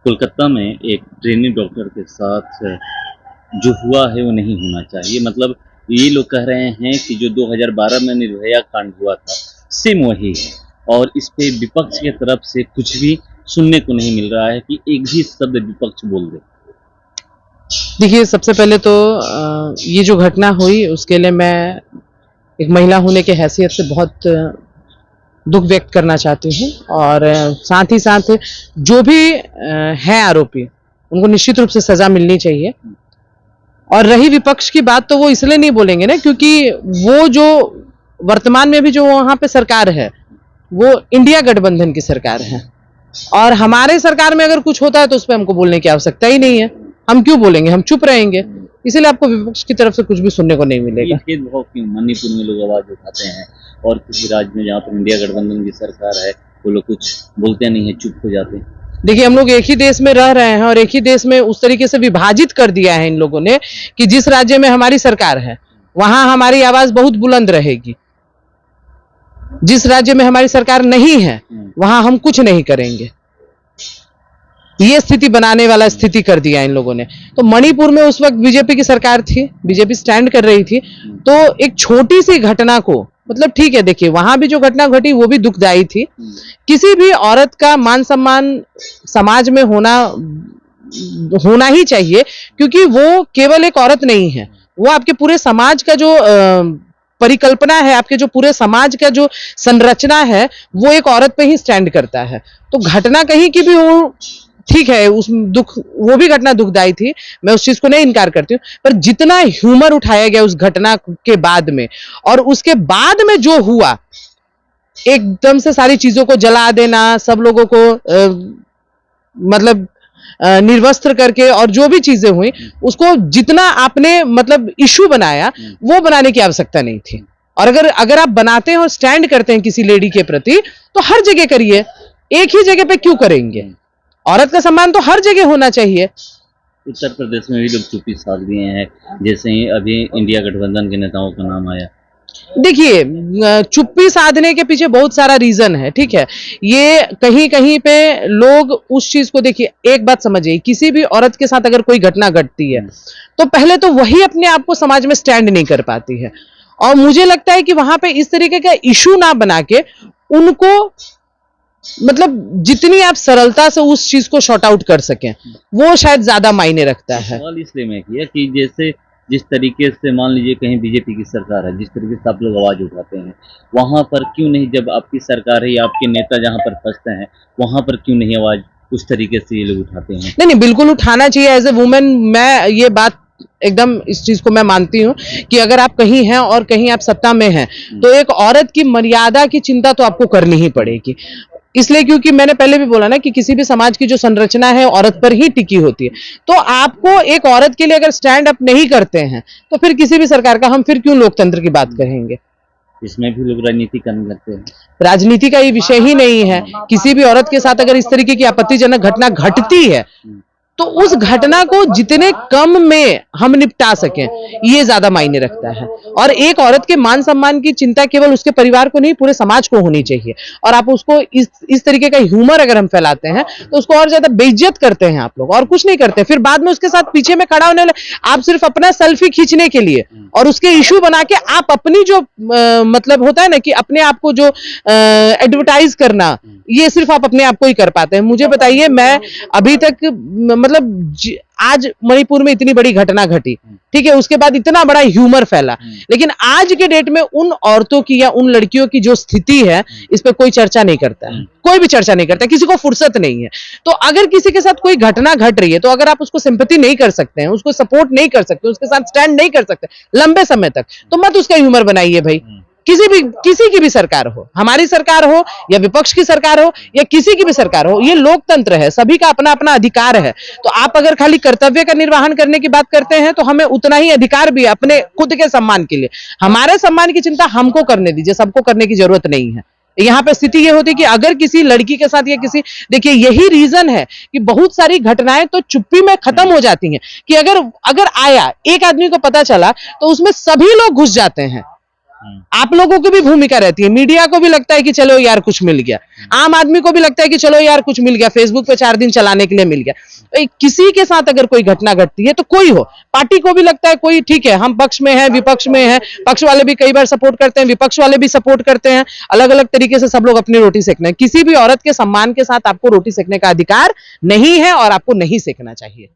कोलकाता में एक trainee doctor के साथ जो हुआ है वो नहीं होना चाहिए। मतलब ये लोग कह रहे हैं कि जो 2012 में निर्भया कांड हुआ था सेम वही है, और इस पे विपक्ष की तरफ से कुछ भी सुनने को नहीं मिल रहा है कि एक भी शब्द विपक्ष बोल दे। देखिए, सबसे पहले तो ये जो घटना हुई उसके लिए मैं एक महिला होने के हैसियत से बहुत दुख व्यक्त करना चाहती हूँ, और साथ ही साथ जो भी है आरोपी उनको निश्चित रूप से सजा मिलनी चाहिए। और रही विपक्ष की बात, तो वो इसलिए नहीं बोलेंगे ना क्योंकि वो जो वर्तमान में भी जो वहां पे सरकार है वो इंडिया गठबंधन की सरकार है, और हमारे सरकार में अगर कुछ होता है तो उस पर हमको बोलने की आवश्यकता ही नहीं है। हम क्यों बोलेंगे, हम चुप रहेंगे। इसीलिए आपको विपक्ष की तरफ से कुछ भी सुनने को नहीं मिलेगा। भेदभाव क्यों मणिपुर में लोग आवाज उठाते हैं और किसी राज्य में जहाँ पर इंडिया गठबंधन की सरकार है वो लोग कुछ बोलते नहीं है, चुप हो जाते हैं। देखिए, हम लोग एक ही देश में रह रहे हैं और एक ही देश में उस तरीके से विभाजित कर दिया है इन लोगों ने कि जिस राज्य में हमारी सरकार है वहां हमारी आवाज बहुत बुलंद रहेगी, जिस राज्य में हमारी सरकार नहीं है वहां हम कुछ नहीं करेंगे। ये स्थिति बनाने वाला स्थिति कर दिया इन लोगों ने। तो मणिपुर में उस वक्त बीजेपी की सरकार थी, बीजेपी स्टैंड कर रही थी, तो एक छोटी सी घटना को, मतलब ठीक है, देखिए वहां भी जो घटना घटी वो भी दुखदायी थी। किसी भी औरत का मान सम्मान समाज में होना ही चाहिए, क्योंकि वो केवल एक औरत नहीं है, वो आपके पूरे समाज का जो परिकल्पना है, आपके जो पूरे समाज का जो संरचना है वो एक औरत पे ही स्टैंड करता है। तो घटना कहीं की भी हो, ठीक है, उस दुख, वो भी घटना दुखदायी थी, मैं उस चीज को नहीं इनकार करती हूँ, पर जितना ह्यूमर उठाया गया उस घटना के बाद में, और उसके बाद में जो हुआ, एकदम से सारी चीजों को जला देना, सब लोगों को मतलब निर्वस्त्र करके, और जो भी चीजें हुई उसको जितना आपने मतलब इशू बनाया वो बनाने की आवश्यकता नहीं थी। और अगर आप बनाते हैं और स्टैंड करते हैं किसी लेडी के प्रति तो हर जगह करिए, एक ही जगह पे क्यों करेंगे? औरत का सम्मान तो हर जगह होना चाहिए। उत्तर प्रदेश में भी लोग चुप्पी साध दिए हैं, जैसे ही अभी इंडिया गठबंधन के नेताओं का नाम आया। देखिए, चुप्पी साधने के पीछे बहुत सारा रीजन है, ठीक है। ये कहीं कहीं पे लोग उस चीज को, देखिए एक बात समझिए, किसी भी औरत के साथ अगर कोई घटना घटती है तो पहले तो वही अपने आप को समाज में स्टैंड नहीं कर पाती है, और मुझे लगता है कि वहां पे इस तरीके का इशू ना बना के उनको, मतलब जितनी आप सरलता से उस चीज को शॉर्ट आउट कर सकें वो शायद ज्यादा मायने रखता है। सवाल इसलिए मैं किया कि जैसे जिस तरीके से मान लीजिए कहीं बीजेपी की सरकार है, जिस तरीके से आप लोग आवाज उठाते हैं, वहां पर क्यों नहीं, जब आपकी सरकार है या आपके नेता जहां पर फंसते हैं वहां पर क्यों नहीं आवाज उस तरीके से ये लोग उठाते हैं? नहीं, बिल्कुल उठाना चाहिए एज ए वुमेन। मैं ये बात एकदम, इस चीज को मैं मानती हूँ कि अगर आप कहीं हैं और कहीं आप सत्ता में हैं तो एक औरत की मर्यादा की चिंता तो आपको करनी ही पड़ेगी। इसलिए क्योंकि मैंने पहले भी बोला ना कि किसी भी समाज की जो संरचना है औरत पर ही टिकी होती है। तो आपको एक औरत के लिए अगर स्टैंड अप नहीं करते हैं तो फिर किसी भी सरकार का हम फिर क्यों लोकतंत्र की बात करेंगे? इसमें भी लोग राजनीति करने लगते हैं। राजनीति का ये विषय ही नहीं है। किसी भी औरत के साथ अगर इस तरीके की आपत्तिजनक घटना घटती है तो उस घटना को जितने कम में हम निपटा सकें ये ज्यादा मायने रखता है। और एक औरत के मान सम्मान की चिंता केवल उसके परिवार को नहीं, पूरे समाज को होनी चाहिए। और आप उसको इस तरीके का ह्यूमर अगर हम फैलाते हैं तो उसको और ज्यादा बेइज्जत करते हैं आप लोग, और कुछ नहीं करते। फिर बाद में उसके साथ पीछे में खड़ा होने आप सिर्फ अपना सेल्फी खींचने के लिए और उसके इशू बना के आप अपनी जो मतलब होता है ना कि अपने आप को जो एडवर्टाइज करना, ये सिर्फ आप अपने आप को ही कर पाते हैं। मुझे बताइए, मैं अभी तक मतलब आज मणिपुर में इतनी बड़ी घटना घटी, ठीक है, उसके बाद इतना बड़ा ह्यूमर फैला, लेकिन आज के डेट में उन औरतों की या उन लड़कियों की जो स्थिति है इस पे कोई चर्चा नहीं करता है, कोई भी चर्चा नहीं करता, किसी को फुर्सत नहीं है। तो अगर किसी के साथ कोई घटना घट रही है तो अगर आप उसको सिंपैथी नहीं कर सकते हैं, उसको सपोर्ट नहीं कर सकते, उसके साथ स्टैंड नहीं कर सकते लंबे समय तक, तो मत उसका ह्यूमर बनाइए भाई। किसी की भी सरकार हो, हमारी सरकार हो या विपक्ष की सरकार हो या किसी की भी सरकार हो, ये लोकतंत्र है, सभी का अपना अपना अधिकार है। तो आप अगर खाली कर्तव्य का निर्वहन करने की बात करते हैं तो हमें उतना ही अधिकार भी है अपने खुद के सम्मान के लिए। हमारे सम्मान की चिंता हमको करने दीजिए, सबको करने की जरूरत नहीं है। यहाँ पे स्थिति ये होती है कि अगर किसी लड़की के साथ या किसी, देखिए यही रीजन है कि बहुत सारी घटनाएं तो चुप्पी में खत्म हो जाती हैं कि अगर आया एक आदमी को पता चला तो उसमें सभी लोग घुस जाते हैं। आप लोगों की भी भूमिका रहती है, मीडिया को भी लगता है कि चलो यार कुछ मिल गया, आम आदमी को भी लगता है कि चलो यार कुछ मिल गया, फेसबुक पे 4 दिन चलाने के लिए मिल गया। किसी के साथ अगर कोई घटना घटती है तो कोई हो, पार्टी को भी लगता है कोई ठीक है, हम पक्ष में हैं, विपक्ष में हैं, पक्ष वाले भी कई बार सपोर्ट करते हैं, विपक्ष वाले भी सपोर्ट करते हैं, अलग अलग तरीके से सब लोग अपनी रोटी सेकना है। किसी भी औरत के सम्मान के साथ आपको रोटी सेकने का अधिकार नहीं है और आपको नहीं सेकना चाहिए।